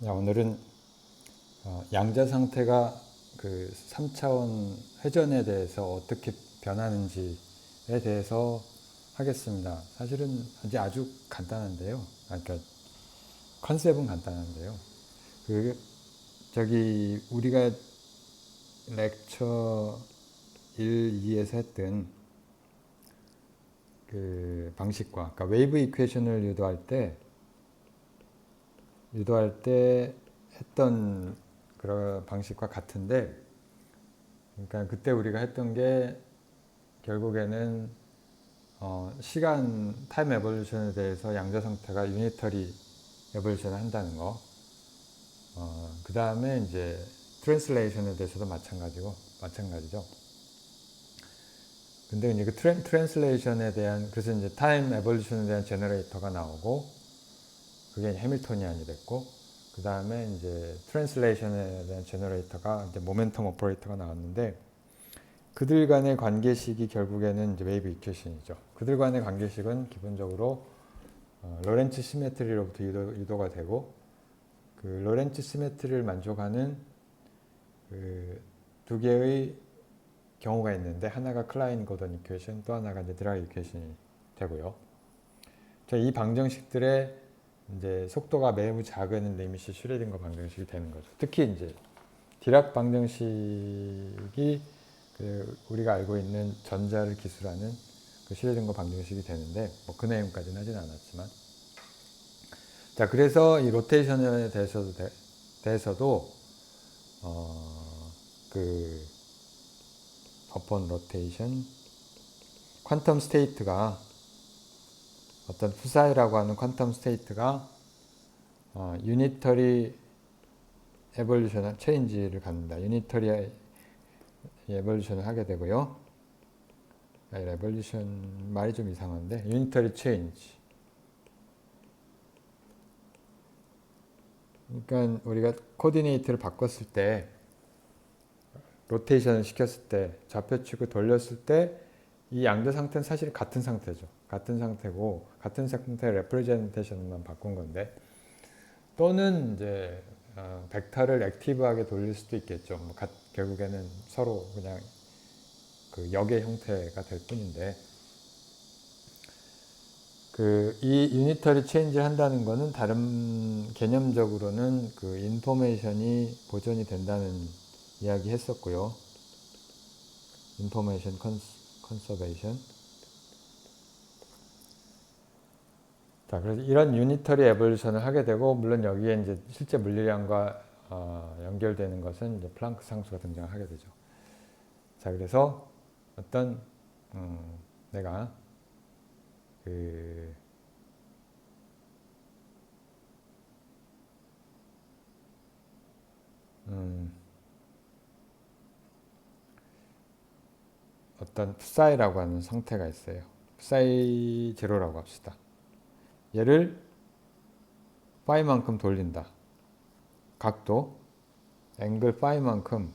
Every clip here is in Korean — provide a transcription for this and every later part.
오늘은 양자 상태가 그 3차원 회전에 대해서 어떻게 변하는지에 대해서 하겠습니다. 사실은 이제 아주 간단한데요. 그러니까 컨셉은 간단한데요. 저기 우리가 렉처 1, 2에서 했던 그 방식과, 그러니까 웨이브 이퀘이션을 유도할 때 했던 그런 방식과 같은데, 그러니까 그때 우리가 했던 게 결국에는 시간 타임 에볼루션에 대해서 양자 상태가 유니터리 에볼루션을 한다는 거. 그 다음에 이제 트랜슬레이션에 대해서도 마찬가지죠. 근데 이제 그 트랜슬레이션에 대한, 그래서 이제 타임 에볼루션에 대한 제너레이터가 나오고, 그게 해밀토니안이 됐고, 그 다음에 이제 트랜슬레이션에 대한 제너레이터가 이제 모멘텀 오퍼레이터가 나왔는데, 그들 간의 관계식이 결국에는 이제 웨이브 이퀘이션이죠. 그들 간의 관계식은 기본적으로 로렌츠 시메트리로부터 유도가 되고, 그 로렌츠 시메트리를 만족하는 그 두 개의 경우가 있는데, 하나가 클라인 고던 이퀘이션, 또 하나가 이제 드라이 이퀘이션이 되고요. 이 방정식들의 이제 속도가 매우 작은 리미시 슈레딩거 방정식이 되는 거죠. 특히 이제 디락 방정식이 우리가 알고 있는 전자를 기술하는 그 슈레딩거 방정식이 되는데, 그 내용까지는 하진 않았지만, 자, 그래서 이 로테이션에 대해서도 그 upon rotation 퀀텀 스테이트가, 어떤 푸사이라고 하는 퀀텀 스테이트가 유니터리 에볼루션 체인지를 갖는다. 유니터리 에볼루션을 하게 되고요. 에볼루션 말이 좀 이상한데, 유니터리 체인지. 그러니까 우리가 코디네이트를 바꿨을 때, 로테이션을 시켰을 때, 좌표축을 돌렸을 때, 이 양자 상태는 사실 같은 상태죠. 같은 상태고, 같은 상태의 레프레젠테이션만 바꾼 건데, 또는 이제 벡터를 액티브하게 돌릴 수도 있겠죠. 결국에는 서로 그냥 그 역의 형태가 될 뿐인데, 이 유니터리 체인지를 한다는 것은 다른 개념적으로는 그 인포메이션이 보존이 된다는 이야기 했었고요. 인포메이션 컨서베이션. 자, 그래서 이런 유니터리 에볼루션을 하게 되고, 물론 여기에 이제 실제 물리량과 연결되는 것은 이제 플랑크 상수가 등장하게 되죠. 자, 그래서 어떤 내가 어떤 psi라고 하는 상태가 있어요. psi 제로라고 합시다. 얘를 phi만큼 돌린다. 각도, 앵글 phi만큼.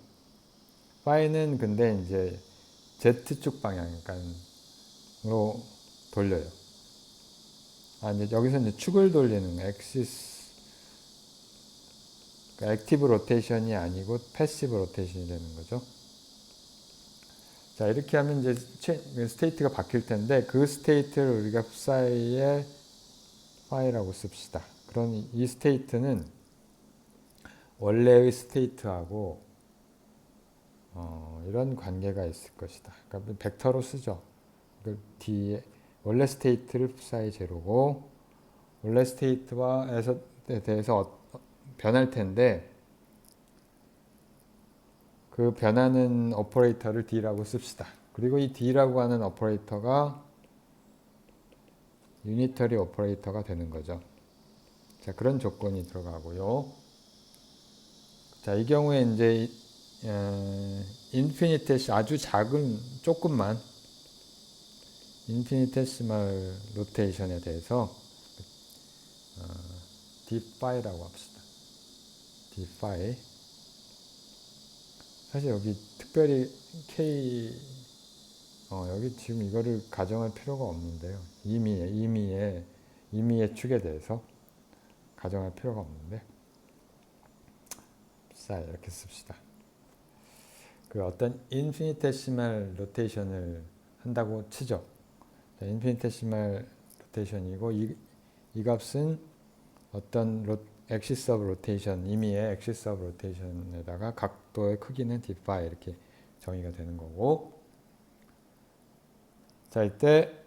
phi는 근데 이제 z축 방향으로 돌려요. 이제 여기서 이제 축을 돌리는 엑시스, 그러니까 액티브 로테이션이 아니고 패시브 로테이션이 되는 거죠. 자, 이렇게 하면 이제 스테이트가 바뀔 텐데, 그 스테이트를 우리가 psi의 phi라고 씁시다. 그럼 이 스테이트는 원래의 스테이트하고 이런 관계가 있을 것이다. 그러니까 벡터로 쓰죠. 그 뒤에 원래 스테이트를 psi 제로고, 원래 스테이트에 대해서 변할 텐데, 그 변하는 오퍼레이터를 D라고 씁시다. 그리고 이 D라고 하는 오퍼레이터가 유니터리 오퍼레이터가 되는 거죠. 자, 그런 조건이 들어가고요. 자, 이 경우에 이제 인피니테시 아주 작은 조금만 인피니테시멀 로테이션에 대해서 d-phi라고 합시다. d-phi. 사실 여기 특별히 k 여기 지금 이거를 가정할 필요가 없는데요. 임의의 축에 대해서 가정할 필요가 없는데, psi 이렇게 씁시다. 그 어떤 인피니테시말 로테이션을 한다고 치죠. 인피니테시말 로테이션이고 이 값은 어떤 엑시스 오브 로테이션, 임의의 엑시스 오브 로테이션에다가 각도의 크기는 d phi 이렇게 정의가 되는 거고, 자 이때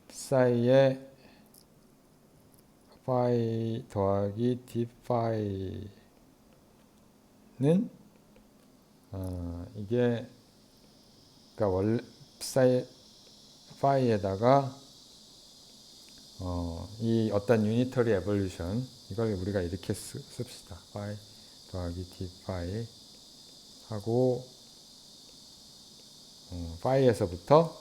psi의 phi 더하기 d phi는 이게 그러니까 원래 phi에다가 이 어떤 유니터리 에볼루션 이걸 우리가 이렇게 씁시다. phi 더하기 d phi 하고 phi에서부터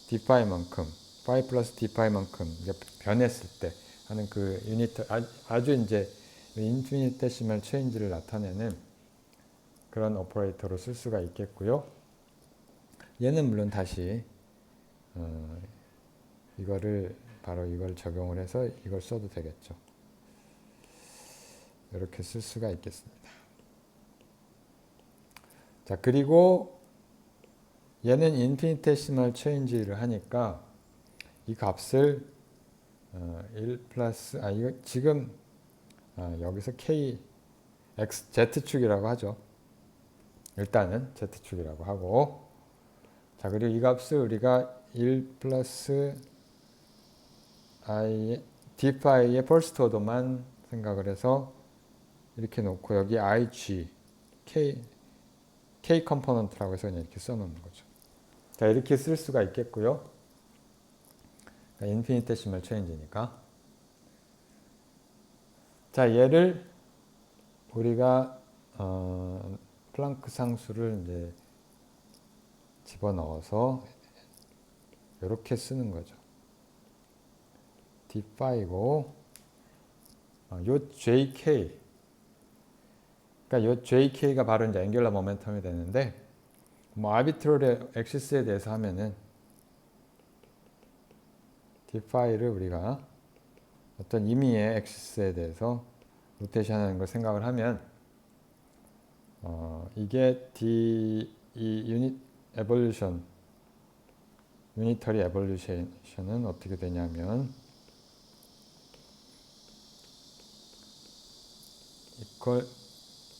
d phi만큼 phi 플러스 d phi만큼 변했을 때 하는 그 유니터 아주 이제 인피니테시멀 체인지를 나타내는 그런 오퍼레이터로 쓸 수가 있겠고요. 얘는 물론 다시 바로 이걸 적용을 해서 이걸 써도 되겠죠. 이렇게 쓸 수가 있겠습니다. 자, 그리고 얘는 인피니테시멀 체인지를 하니까 이 값을 1 플러스 이거 지금 여기서 k x z축이라고 하죠. 일단은 z축이라고 하고, 자 그리고 이 값을 우리가 1 플러스 i d phi의 first order만 생각을 해서 이렇게 놓고 여기 ig k 컴포넌트라고 해서 그냥 이렇게 써놓는 거죠. 자 이렇게 쓸 수가 있겠고요. 인피니테시멀 체인지니까. 자 얘를 우리가 플랑크 상수를 이제 집어넣어서 이렇게 쓰는 거죠. d phi고 요 jk, 그러니까 요 jk가 바로 이제 앵귤러 모멘텀이 되는데, 뭐 아비트러리 엑시스에 대해서 하면은 d phi를 우리가 어떤 임의의 엑시스에 대해서 로테이션하는 걸 생각을 하면 이게 이 유니터리 에볼루션은 어떻게 되냐면 이퀄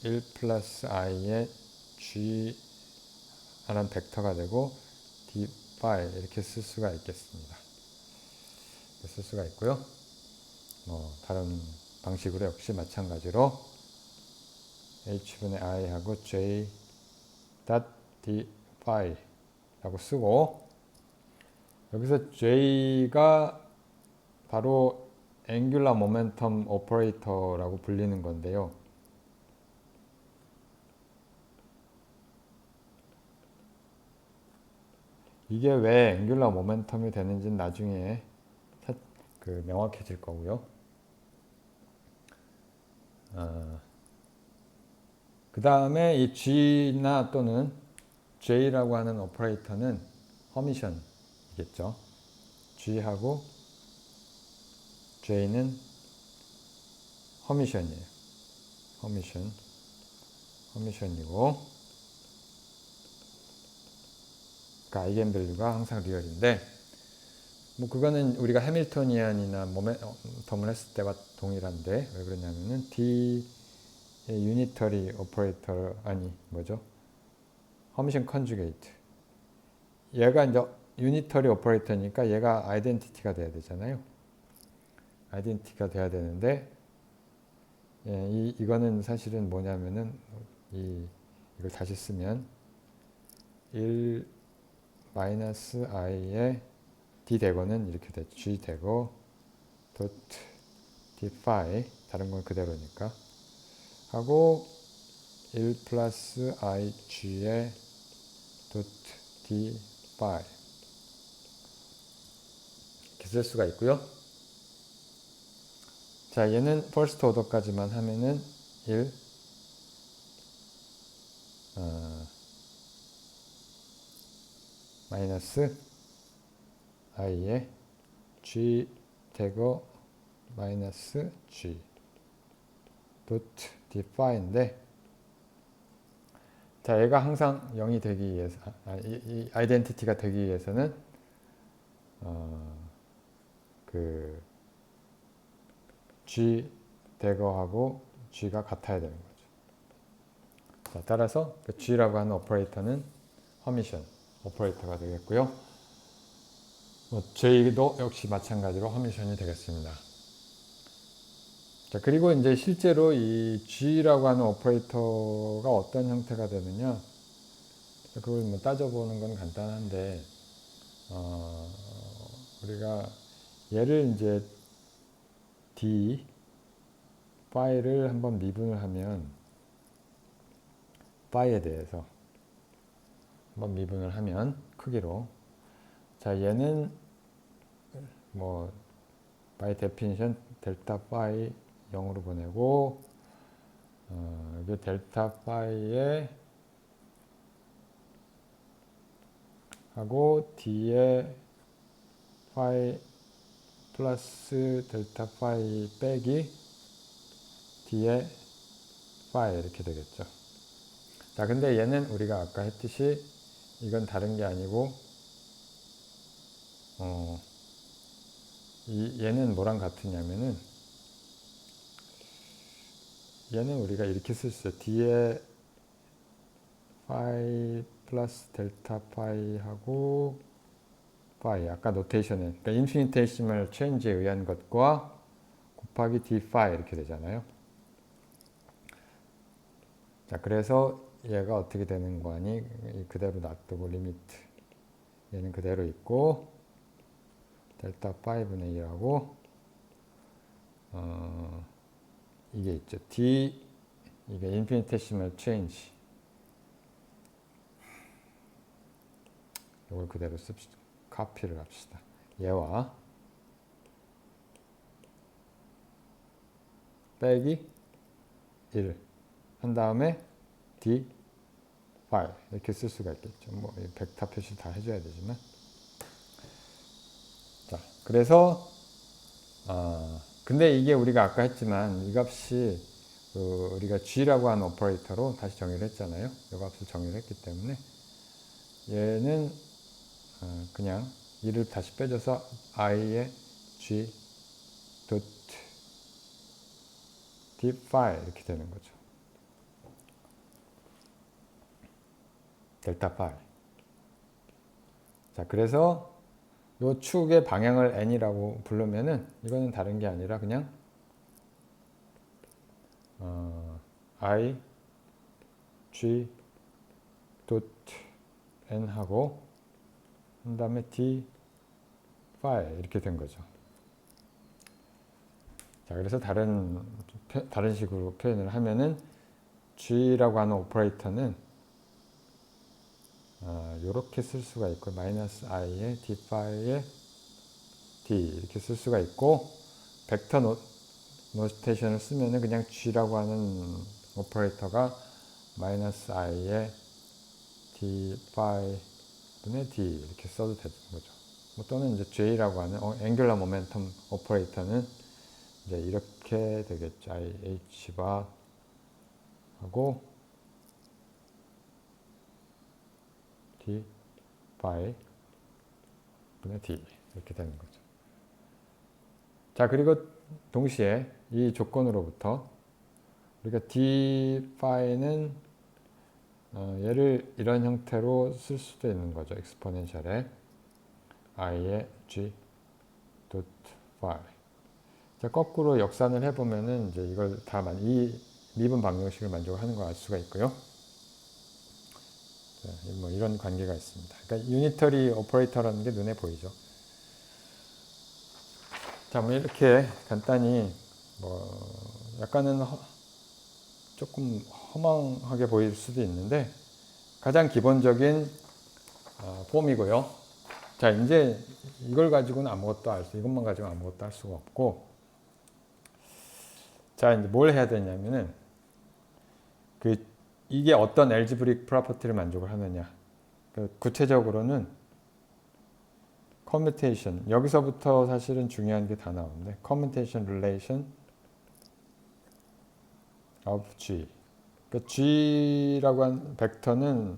1 플러스 i의 g라는 벡터가 되고 d phi 이렇게 쓸 수가 있겠습니다. 쓸 수가 있고요. 다른 방식으로 역시 마찬가지로 h분의 i하고 j d phi 라고 쓰고, 여기서 j가 바로 앵귤러 모멘텀 오퍼레이터라고 불리는 건데요. 이게 왜 앵귤러 모멘텀이 되는지는 나중에 명확해질 거고요. 그 다음에 이 g나 또는 j라고 하는 오퍼레이터는 허미션이겠죠. g하고 j는 허미션이에요. 허미션이고, 그러니까 아이겐밸류가 항상 리얼인데, 뭐 그거는 우리가 해밀토니안이나 모멘텀을 했을 때와 동일한데, 왜 그러냐면은 d 유니터리 오퍼레이터 허미션 컨주게이트. 얘가 이제 유니터리 오퍼레이터니까 얘가 아이덴티티가 돼야 되잖아요. 아이덴티티가 돼야 되는데, 이거는 사실은 뭐냐면은 이걸 다시 쓰면 1 마이너스 i의 d 대고는 이렇게 되죠. g 대고 dot d phi, 다른 건 그대로니까, 하고 1 플러스 ig의 dot d phi 이렇게 쓸 수가 있고요. 자, 얘는 first order까지만 하면은 1 마이너스 i의 g 대거 마이너스 g .define인데, 자, 얘가 항상 0이 되기 위해서, 이 아이덴티티가 되기 위해서는 그 G 대거하고 G가 같아야 되는 거죠. 자, 따라서 그 G라고 하는 오퍼레이터는 허미션 오퍼레이터가 되겠고요. J도 역시 마찬가지로 허미션이 되겠습니다. 자, 그리고 이제 실제로 이 G라고 하는 오퍼레이터가 어떤 형태가 되느냐, 그걸 뭐 따져보는 건 간단한데, 우리가 얘를 이제 D 파일을 한번 미분을 하면, 파이에 대해서 한번 미분을 하면 크기로, 자, 얘는 뭐 by definition 델타 파이 0으로 보내고, 이게 델타 파이에 하고 D에 파이 플러스 델타 파이 빼기 D에 파이 이렇게 되겠죠. 자, 근데 얘는 우리가 아까 했듯이 이건 다른 게 아니고, 얘는 뭐랑 같으냐면은, 얘는 우리가 이렇게 쓸 수 있어요. D에 파이 플러스 델타 파이 하고 파이, 아까 노테이션에, 그러니까 인피니테이시멀 체인지에 의한 것과 곱하기 D 파이 이렇게 되잖아요. 자, 그래서 얘가 어떻게 되는 거니? 그대로 놔두고 리미트, 얘는 그대로 있고, 델타 파이분의 2하고 이게 있죠. D, 이게 인피니테시멀 체인지, 이걸 그대로 씁시다. 카피를 합시다. 얘와 빼기 1 한 다음에 D 파이 이렇게 쓸 수가 있겠죠. 뭐 벡터 표시 다 해줘야 되지만, 자, 그래서 근데 이게 우리가 아까 했지만 이 값이 우리가 G라고 하는 오퍼레이터로 다시 정의를 했잖아요. 이 값을 정의를 했기 때문에 얘는 그냥 2를 다시 빼줘서 i의 G dot D 파이 이렇게 되는 거죠. 델타 파이. 자, 그래서 요 축의 방향을 n이라고 부르면은 이거는 다른 게 아니라 그냥 I G dot n 하고 그 다음에 D 파이 이렇게 된 거죠. 자, 그래서 다른 식으로 표현을 하면은 G라고 하는 오퍼레이터는 이렇게 쓸 수가 있고, 마이너스 i의 D 파이의 D 이렇게 쓸 수가 있고, 벡터 노테이션을 쓰면은 그냥 G라고 하는 오퍼레이터가 마이너스 i의 D 파이 분의 D 이렇게 써도 되는 거죠. 뭐 또는 이제 J라고 하는 앵귤러 모멘텀 오퍼레이터는 이제 이렇게 되겠죠. IH 바 하고 D 파이 분의 D 이렇게 되는 거죠. 자, 그리고 동시에 이 조건으로부터 우리가 D 파이는 얘를 이런 형태로 쓸 수도 있는 거죠. 엑스포넨셜에 i의 G dot 파이. 자, 거꾸로 역산을 해보면은 이제 이걸 이 미분 방정식을 만족하는 걸 알 수가 있고요. 자, 뭐 이런 관계가 있습니다. 그러니까 유니터리 오퍼레이터라는 게 눈에 보이죠. 자, 뭐 이렇게 간단히 뭐 약간은 조금 허망하게 보일 수도 있는데 가장 기본적인 폼이고요. 자, 이제 이걸 가지고는 이것만 가지고 아무것도 할 수가 없고, 자, 이제 뭘 해야 되냐면은 이게 어떤 알지브릭 프로퍼티를 만족을 하느냐. 구체적으로는 커뮤테이션, 여기서부터 사실은 중요한 게 다 나오는데, 커뮤테이션 릴레이션 of G. 그러니까 G라고 한 벡터는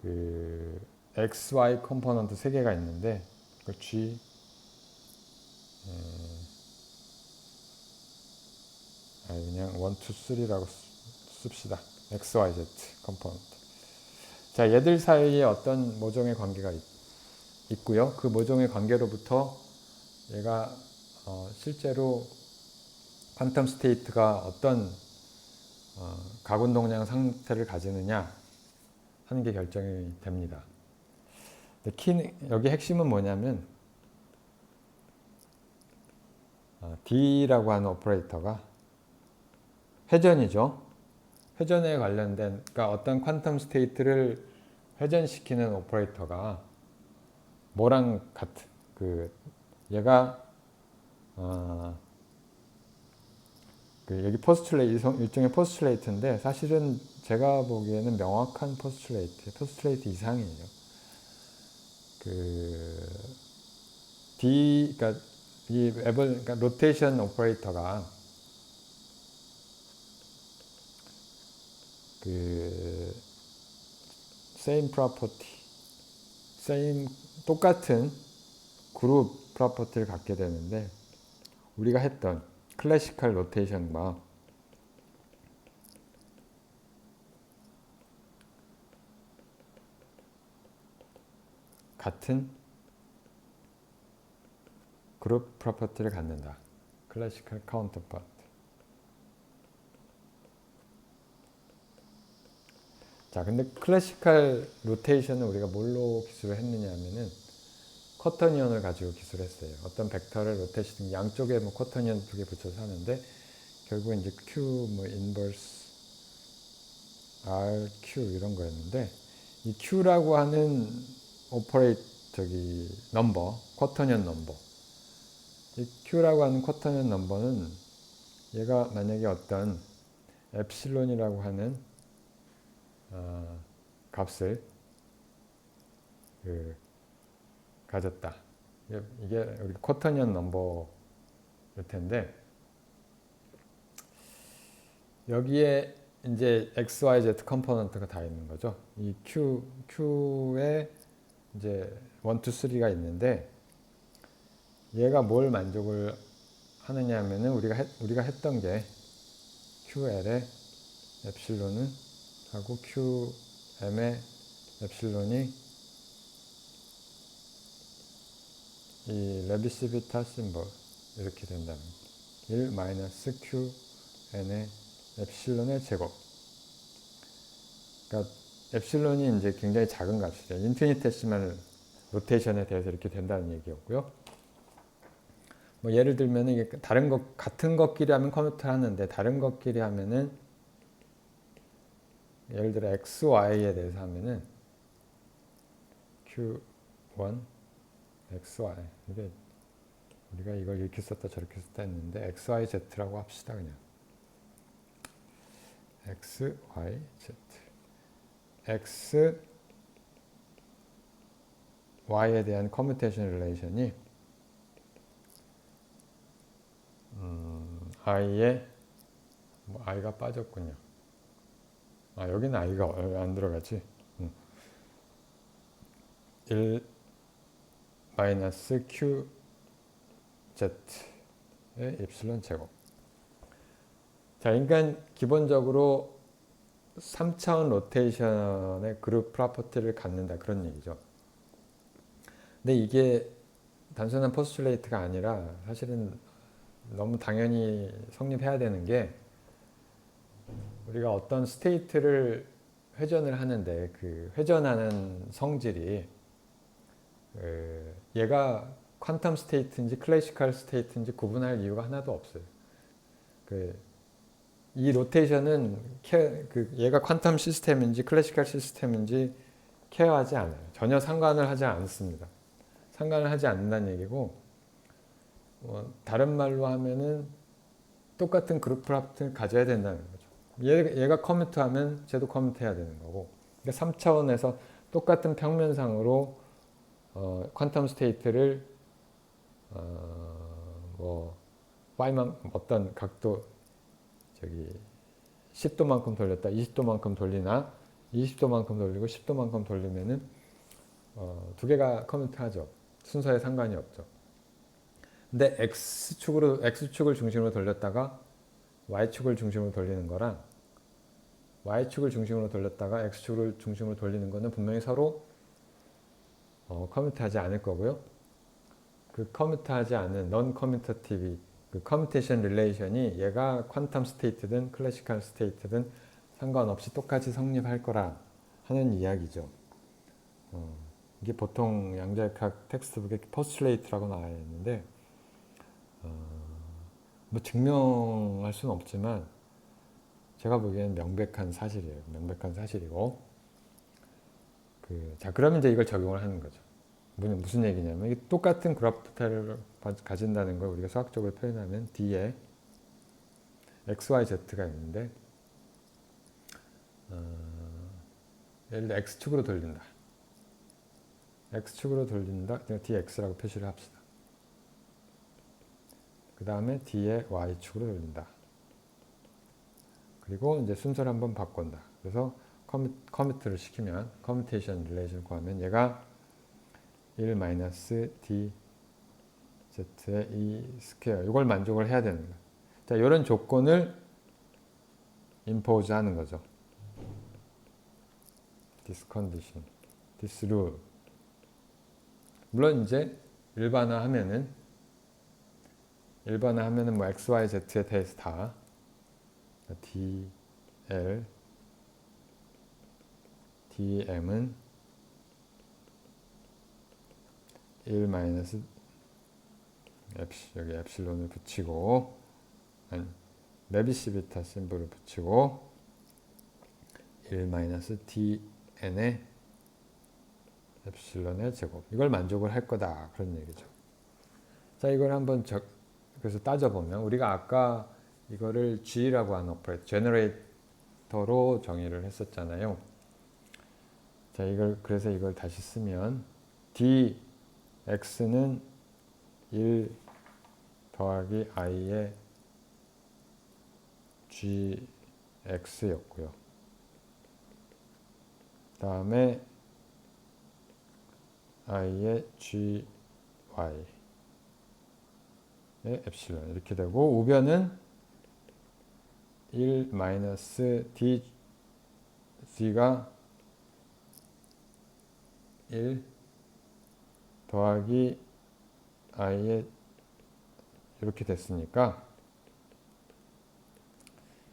그 X, Y 컴포넌트 세 개가 있는데 그 G 그냥 1, 2, 3라고 씁시다. X, Y, Z 컴포넌트. 자, 얘들 사이에 어떤 모종의 관계가 있고요. 그 모종의 관계로부터 얘가 실제로 퀀텀 스테이트가 어떤 가군동량 상태를 가지느냐 하는 게 결정이 됩니다. 여기 핵심은 뭐냐면 D라고 하는 오퍼레이터가 회전이죠. 회전에 관련된, 그러니까 어떤 퀀텀 스테이트를 회전시키는 오퍼레이터가 뭐랑 같은, 얘가 여기 일종의 포스츄레이트인데 사실은 제가 보기에는 명확한 포스츄레이트 이상이에요. 그러니까 그러니까 로테이션 오퍼레이터가 same property, 똑같은 그룹 프로퍼티를 갖게 되는데 우리가 했던 클래시컬 로테이션과 같은 그룹 프로퍼티를 갖는다. 클래시컬 카운터파트. 자, 근데 클래시컬 로테이션은 우리가 뭘로 기술을 했느냐 하면은 쿼터니언을 가지고 기술했어요. 어떤 벡터를 로테이션 양쪽에 쿼터니언 두 개 붙여서 하는데 결국 이제 Q 인버스 R, Q 이런 거였는데 이 Q라고 하는 넘버, 쿼터니언 넘버. 이 Q라고 하는 쿼터니언 넘버는 얘가 만약에 어떤 엡실론이라고 하는 값을 가졌다. 이게 우리 쿼터니언 넘버일 텐데 여기에 이제 X, Y, Z 컴포넌트가 다 있는 거죠. 이 Q에 이제 1, 2, 3가 있는데 얘가 뭘 만족을 하느냐 하면은 우리가 했던 게 QL의 엡실론은 하고 QM의 엡실론이 이 레비시비타 심볼 이렇게 된다면 1 마이너스 QN의 엡실론의 제곱. 그러니까 엡실론이 이제 굉장히 작은 값이죠. 인피니테시멀 로테이션에 대해서 이렇게 된다는 얘기였고요. 뭐 예를 들면 이게 같은 것끼리 하면 컴퓨터를 하는데 다른 것끼리 하면은 예를 들어 X, Y에 대해서 하면은 Q1 X, Y 이게 우리가 이걸 이렇게 썼다 저렇게 썼다 했는데 X, Y, Z라고 합시다 그냥. X, Y, Z. X, Y에 대한 커뮤테이션 릴레이션이 I에 I가 빠졌군요. 여기는 I가 안 들어가지. 1 마이너스 Q Z의 입실론 제곱. 자, 그러니까 기본적으로 3차원 로테이션의 그룹 프로퍼티를 갖는다 그런 얘기죠. 근데 이게 단순한 포스츄레이트가 아니라 사실은 너무 당연히 성립해야 되는 게 우리가 어떤 스테이트를 회전을 하는데 그 회전하는 성질이 얘가 퀀텀 스테이트인지 클래시컬 스테이트인지 구분할 이유가 하나도 없어요. 이 로테이션은 얘가 퀀텀 시스템인지 클래시컬 시스템인지 케어하지 않아요. 전혀 상관을 하지 않습니다. 상관을 하지 않는다는 얘기고 다른 말로 하면은 똑같은 그룹 프로퍼티를 가져야 된다는 거죠. 얘가 커뮤트하면 쟤도 커뮤트해야 되는 거고. 그러니까 3차원에서 똑같은 평면상으로 퀀텀 스테이트를 Y만 어떤 각도 저기 10도만큼 돌렸다 20도만큼 돌리나 20도만큼 돌리고 10도만큼 돌리면은 두 개가 커뮤트하죠. 순서에 상관이 없죠. 근데 X축을 중심으로 돌렸다가 Y축을 중심으로 돌리는 거랑 Y축을 중심으로 돌렸다가 X축을 중심으로 돌리는 거는 분명히 서로 커뮤트하지 않을 거고요. 그 커뮤트하지 않은 non-commutative 그 커뮤테이션 릴레이션이 얘가 퀀텀 스테이트든 클래시컬 스테이트든 상관없이 똑같이 성립할 거라 하는 이야기죠. 이게 보통 양자역학 텍스트북에 포스트레이트라고 나와 있는데 뭐 증명할 수는 없지만 제가 보기에는 명백한 사실이에요. 명백한 사실이고 자 그러면 이제 이걸 적용을 하는 거죠. 무슨 얘기냐면 이게 똑같은 그래프 타일을 가진다는 걸 우리가 수학적으로 표현하면 D에 X, Y, Z가 있는데 예를 들어 X축으로 돌린다. X축으로 돌린다. DX라고 표시를 합시다. 그 다음에 D에 Y축으로 돌린다. 그리고 이제 순서를 한번 바꾼다. 그래서 커뮤트를 시키면 커뮤테이션 릴레이션 구하면 얘가 1-d z의 e 스퀘어 이걸 만족을 해야 되는 거예요. 자, 이런 조건을 impose 하는 거죠. this condition, this rule. 물론 이제 일반화하면은 뭐 x, y, z에 대해서 다 dl, dm은 1 여기 엡실론을 붙이고 메비시비타 심볼을 붙이고 1-dn의 엡실론의 제곱 이걸 만족을 할 거다 그런 얘기죠. 자 이걸 한번 그래서 따져보면 우리가 아까 이거를 G라고 하는 오퍼레이터 제너레이터로 정의를 했었잖아요. 자 그래서 이걸 다시 쓰면 dx는 1 더하기 i의 gx였고요. 그 다음에 i의 gy의 엡실론 이렇게 되고 우변은 1-dg가 1 더하기 i의 이렇게 됐으니까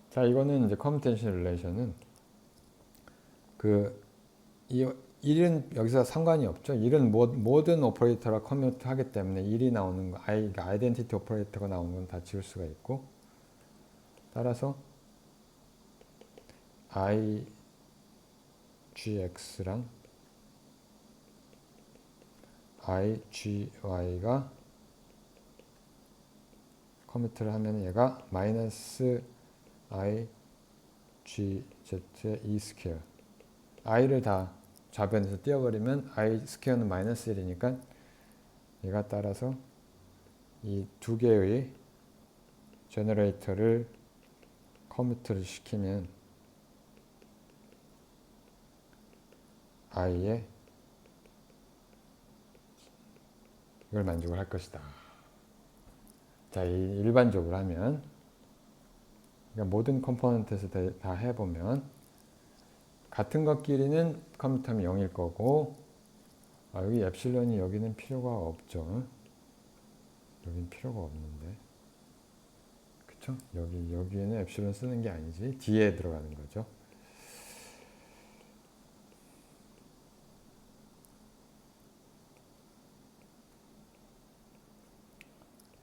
자 이거는 이제 커뮤테이션 릴레이션은 이 1은 여기서 상관이 없죠. 1은 모든 오퍼레이터가 커뮤트 하기 때문에 1이 나오는 거 아이덴티티 오퍼레이터가 나오는 건 다 지울 수가 있고 따라서 igx랑 igy가 커뮤트를 하면 얘가 마이너스 i gz의 e 스퀘어 i를 다 좌변에서 띄워버리면 i 스퀘어는 마이너스 1이니까 얘가 따라서 이 두 개의 제너레이터를 커뮤트를 시키면 i의 이걸 만족을 할 것이다. 자, 일반적으로 하면 그러니까 모든 컴포넌트에서 다 해보면 같은 것끼리는 커뮤트하면 0일 거고 여기 엡실론이 여기는 필요가 없죠. 여긴 필요가 없는데 그쵸? 여기에는 엡실론 쓰는 게 아니지 뒤에 들어가는 거죠.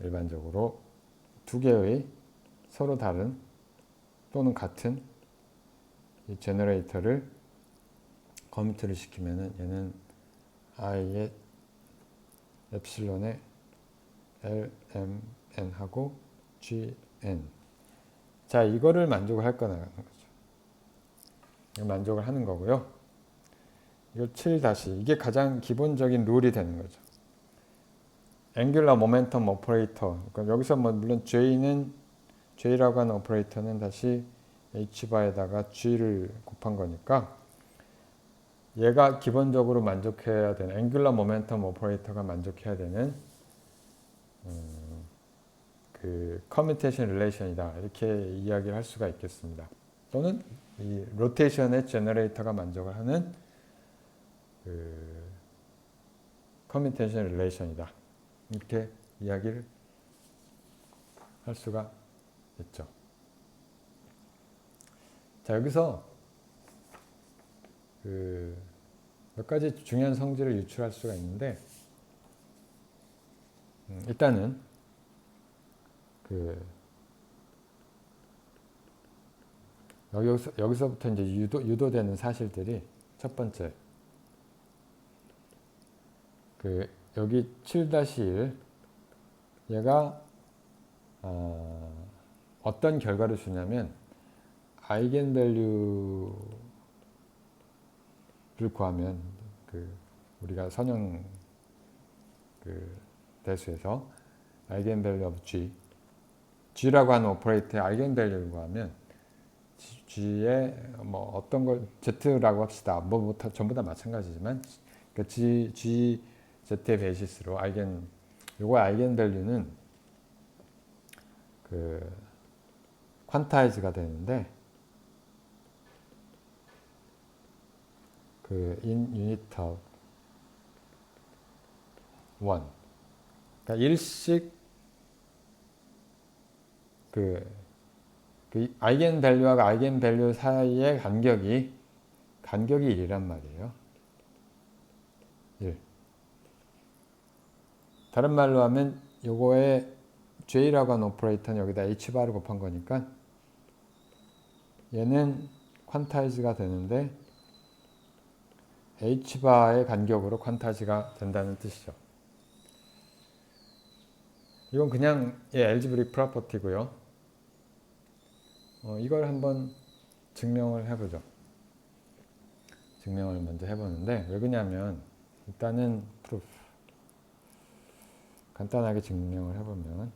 일반적으로 두 개의 서로 다른 또는 같은 이 제너레이터를 커뮤트를 시키면은 얘는 i의 엡실론의 lmn하고 gn 자 이거를 만족을 할 거라는 거죠. 만족을 하는 거고요. 이거 7- 이게 가장 기본적인 룰이 되는 거죠. 앵귤러 모멘텀 오퍼레이터 그러니까 여기서 뭐 물론 J는 j라고 하는 오퍼레이터는 다시 h바에다가 g를 곱한 거니까 얘가 기본적으로 만족해야 되는 앵귤러 모멘텀 오퍼레이터가 만족해야 되는 그 커뮤테이션 릴레이션이다 이렇게 이야기를 할 수가 있겠습니다. 또는 이 로테이션의 제너레이터가 만족을 하는 그 커뮤테이션 릴레이션이다 이렇게 이야기를 할 수가 있죠. 자, 여기서 그 몇 가지 중요한 성질을 유출할 수가 있는데 일단은 그 여기서부터 이제 유도되는 사실들이 첫 번째 그 여기 7-1 얘가 어떤 결과를 주냐면 아이겐밸류를 구하면 그 우리가 선형 그 대수에서 아이겐밸류 of G라고 하는 오퍼레이터의 아이겐밸류를 구하면 G의 뭐 어떤 걸 Z라고 합시다. 뭐 전부 다 마찬가지지만 그 Z의 베이시스로 요거 아이겐밸류는 그 퀀타이즈가 되는데 그 in unit of 1 그러니까 일식 그 아이겐밸류와 아이겐밸류 사이의 간격이 1이란 말이에요. 1. 다른 말로 하면 요거에 J라고 하는 오퍼레이터는 여기다 H바를 곱한 거니까 얘는 퀀타이즈가 되는데 H바의 간격으로 퀀타이즈가 된다는 뜻이죠. 이건 그냥 알지브릭 프로퍼티고요. 이걸 한번 증명을 해보죠. 증명을 먼저 해보는데 왜 그러냐면 일단은 프루프 간단하게 증명을 해보면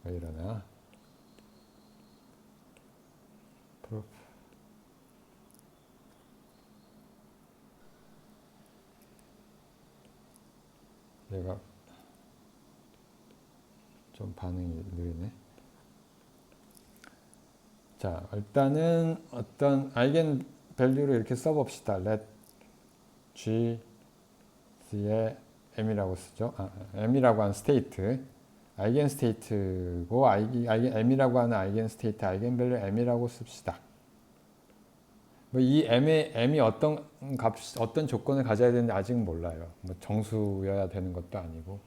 왜 이러나 프루프 얘가 좀 반응이 느리네. 자, 일단은 어떤 아이겐 밸류를 이렇게 써봅시다. let G, C의 M이라고 쓰죠. M이라고 하는 스테이트, 아이겐 스테이트고 M이라고 하는 아이겐 스테이트, 아이겐 밸류 M이라고 씁시다. 뭐 이 M이 어떤 조건을 가져야 되는지 아직 몰라요. 뭐 정수여야 되는 것도 아니고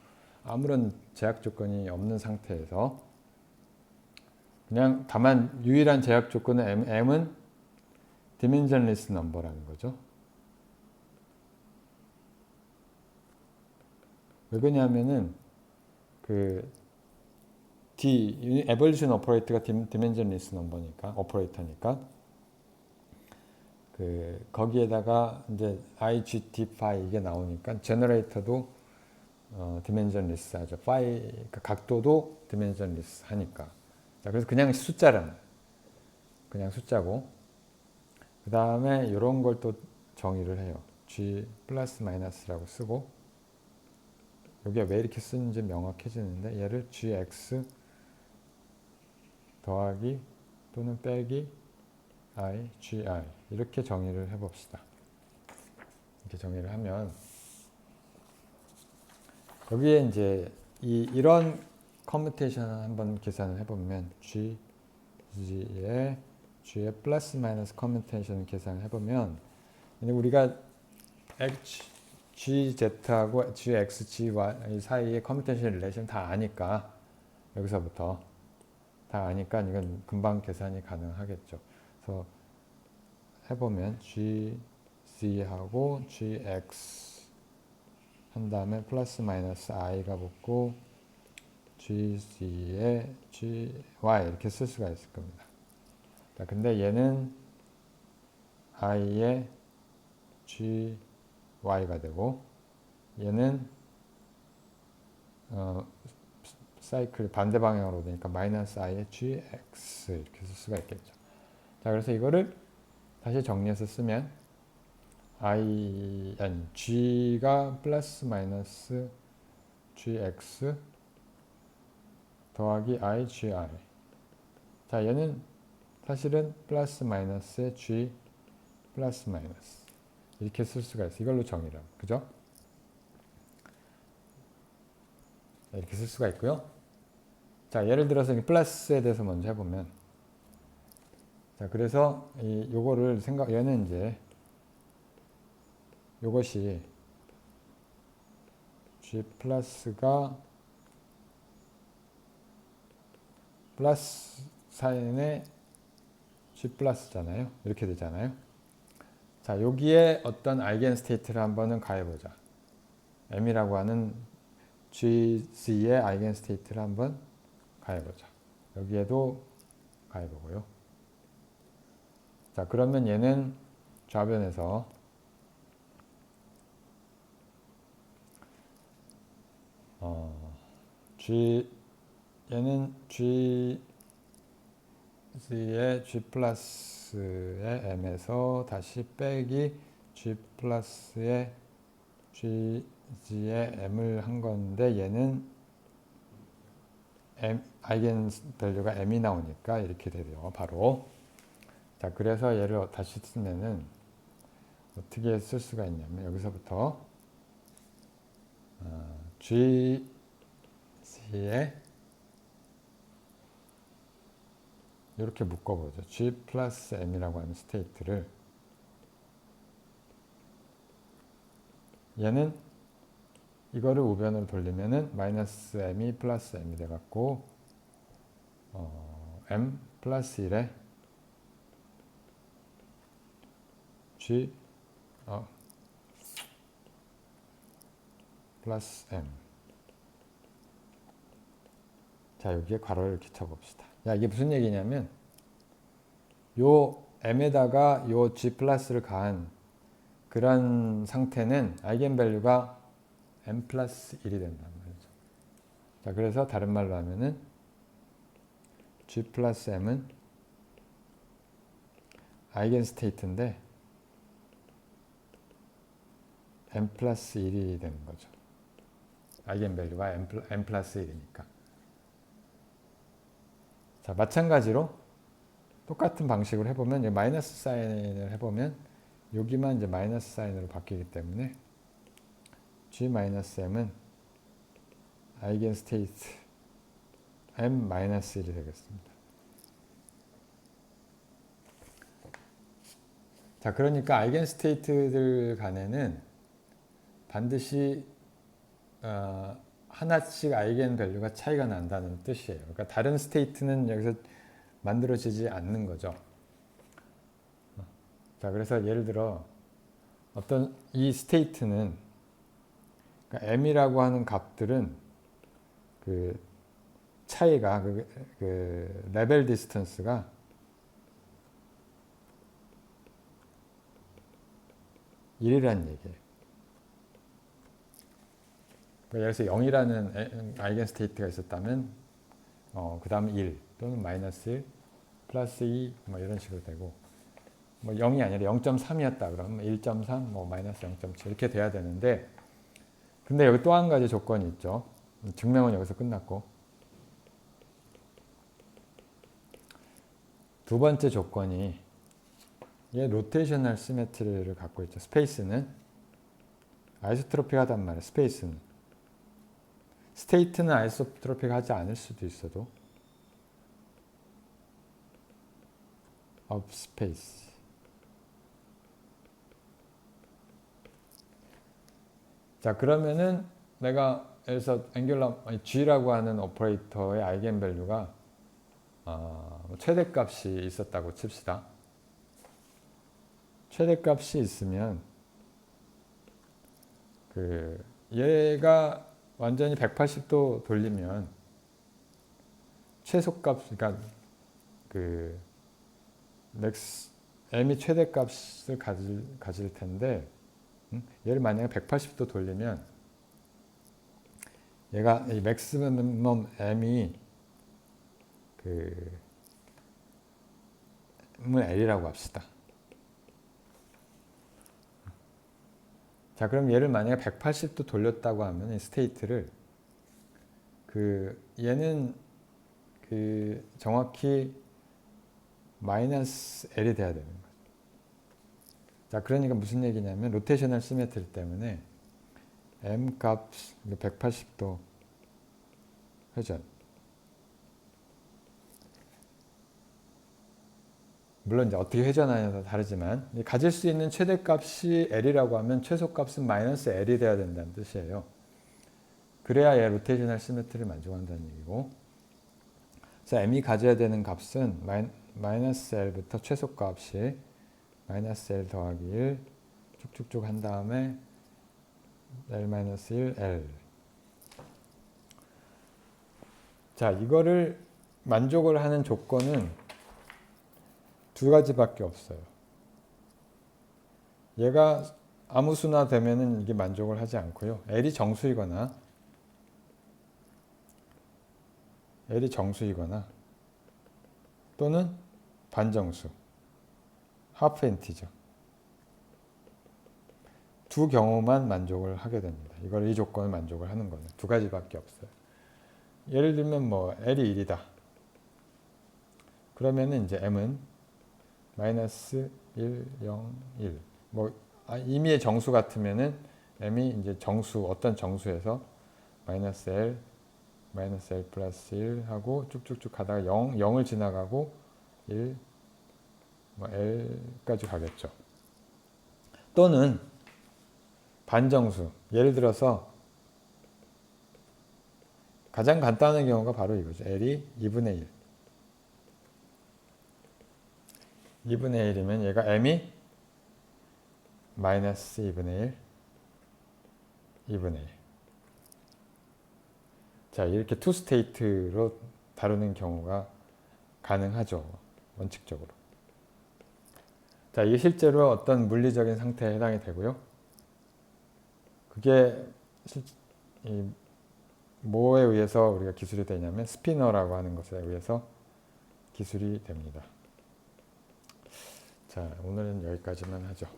아무런 제약 조건이 없는 상태에서 그냥 다만 유일한 제약 조건은 M은 dimensionless number라는 거죠. 왜 그러냐면은 그 evolution operator가 dimensionless number니까 오퍼레이터니까 그 거기에다가 이제 IGT5 이게 나오니까 제너레이터도 dimensionless 하죠. 그 각도도 dimensionless 하니까. 자, 그래서 그냥 숫자고 그 다음에 이런 걸 또 정의를 해요. G 플러스 마이너스라고 쓰고 여기가 왜 이렇게 쓰는지 명확해지는데 얘를 GX 더하기 또는 빼기 I, GI 이렇게 정의를 해봅시다. 이렇게 정의를 하면 여기에 이제 이런 커뮤테이션을 한번 계산을 해보면 G의 플러스 마이너스 커뮤테이션 계산을 해보면 우리가 GZ하고 GX, GY 사이의 커뮤테이션 릴레이션 다 아니까 여기서부터 다 아니까 이건 금방 계산이 가능하겠죠. 그래서 해보면 GZ하고 GX 한 다음에 플러스 마이너스 I가 붙고 GC에 GY 이렇게 쓸 수가 있을 겁니다. 자, 근데 얘는 I에 GY가 되고 얘는 사이클 반대 방향으로 되니까 마이너스 i의 gx 이렇게 쓸 수가 있겠죠. 자, 그래서 이거를 다시 정리해서 쓰면 g가 플러스 마이너스 gx 더하기 igr. 자, 얘는 사실은 플러스 마이너스의 g 플러스 마이너스 이렇게 쓸 수가 있어. 이걸로 정의를 하면. 그죠? 이렇게 쓸 수가 있고요. 자, 예를 들어서 플러스에 대해서 먼저 해보면, 자, 그래서 요거를 얘는 이제 요것이 g 플러스가 플러스 사인의 g 플러스잖아요. 이렇게 되잖아요. 자, 여기에 어떤 아이겐 스테이트를 한번은 가해보자. m이라고 하는 gz의 아이겐 스테이트를 한번 가해보자. 여기에도 가해보고요. 자, 그러면 얘는 좌변에서 얘는 gz의 g 플러스의 m에서 다시 빼기 g 플러스의 gz의 m을 한 건데, 얘는 아이겐 밸류가 m이 나오니까 이렇게 되죠. 바로. 자, 그래서 얘를 다시 쓰면은 어떻게 쓸 수가 있냐면, 여기서부터 gz의 이렇게 묶어보죠. g 플러스 m이라고 하는 스테이트를, 얘는 이거를 우변으로 돌리면은 마이너스 m이 플러스 m이 돼갖고 m 플러스 1에 g 플러스 m. 자, 여기에 괄호를 이렇게 쳐봅시다. 야, 이게 무슨 얘기냐면, 요 m에다가 요 g 플러스를 가한 그런 상태는 아이겐 밸류가 m 플러스 1이 된단 말이죠. 자, 그래서 다른 말로 하면은 g 플러스 m은 아이겐 스테이트인데 m 플러스 1이 되는 거죠. 아이겐 밸류가 m 플러스 1이니까. 자, 마찬가지로 똑같은 방식으로 해보면, 마이너스 사인을 해보면 여기만 이제 마이너스 사인으로 바뀌기 때문에 g-m은 아이겐 스테이트 m-1이 되겠습니다. 자, 그러니까 아이겐 스테이트들 간에는 반드시 하나씩 아이겐 밸류가 차이가 난다는 뜻이에요. 그러니까 다른 스테이트는 여기서 만들어지지 않는 거죠. 자, 그래서 예를 들어 어떤 이 스테이트는, 그러니까 m이라고 하는 값들은 그 차이가 그 레벨 디스턴스가 (1)이라는 얘기예요. 예를 들어서 0이라는 아이겐 스테이트가 있었다면 그 다음 1 또는 마이너스 1 플러스 2 뭐 이런 식으로 되고, 뭐 0이 아니라 0.3이었다 그러면 1.3 뭐 마이너스 0.7 이렇게 돼야 되는데, 근데 여기 또 한 가지 조건이 있죠. 증명은 여기서 끝났고, 두 번째 조건이 얘 로테이셔널 시메트리를 갖고 있죠. 스페이스는 아이소트로픽하단 말이에요. 스테이트는 아이소트로픽하지 않을 수도 있어도 of space. 자, 그러면은 내가 여기서 g라고 하는 오퍼레이터의 아이겐 밸류가 최대값이 있었다고 칩시다. 최대값이 있으면 얘가 완전히 180도 돌리면 최소값, 그러니까 m이 최대값을 가질 텐데, 얘를 만약에 180도 돌리면 얘가 이 맥시멈 m이 그 L이라고 합시다. 자, 그럼 얘를 만약에 180도 돌렸다고 하면 이 스테이트를 얘는 정확히 마이너스 L이 돼야 되는 거죠. 자, 그러니까 무슨 얘기냐면 로테이셔널 시메트리 때문에 M 값 180도 회전. 물론 이제 어떻게 회전하냐에 다르지만 가질 수 있는 최대값이 L이라고 하면 최소값은 마이너스 L이 돼야 된다는 뜻이에요. 그래야 얘 로테이셔널 시메트리를 만족한다는 얘기고, 그래서 M이 가져야 되는 값은 마이너스 L부터 최소값이 마이너스 L 더하기 1 쭉쭉쭉 한 다음에 L-1 L. 자, 이거를 만족을 하는 조건은 두 가지밖에 없어요. 얘가 아무 수나 되면은 이게 만족을 하지 않고요. L이 정수이거나 또는 반정수, 하프 인티저. 두 경우만 만족을 하게 됩니다. 이 조건을 만족을 하는 거는 두 가지밖에 없어요. 예를 들면 L이 1이다. 그러면은 이제 M은 마이너스 1, 0, 1. 임의의 정수 같으면은 M이 이제 어떤 정수에서 마이너스 L 플러스 1 하고 쭉쭉쭉 가다가 0을 지나가고 1, L까지 가겠죠. 또는 반정수. 예를 들어서 가장 간단한 경우가 바로 이거죠. L이 2분의 1. 2분의 1이면 얘가 M이 마이너스 2분의 1, 2분의 1. 자, 이렇게 투 스테이트로 다루는 경우가 가능하죠. 원칙적으로. 자, 이게 실제로 어떤 물리적인 상태에 해당이 되고요. 그게 뭐에 의해서 우리가 기술이 되냐면 스피너라고 하는 것에 의해서 기술이 됩니다. 자, 오늘은 여기까지만 하죠.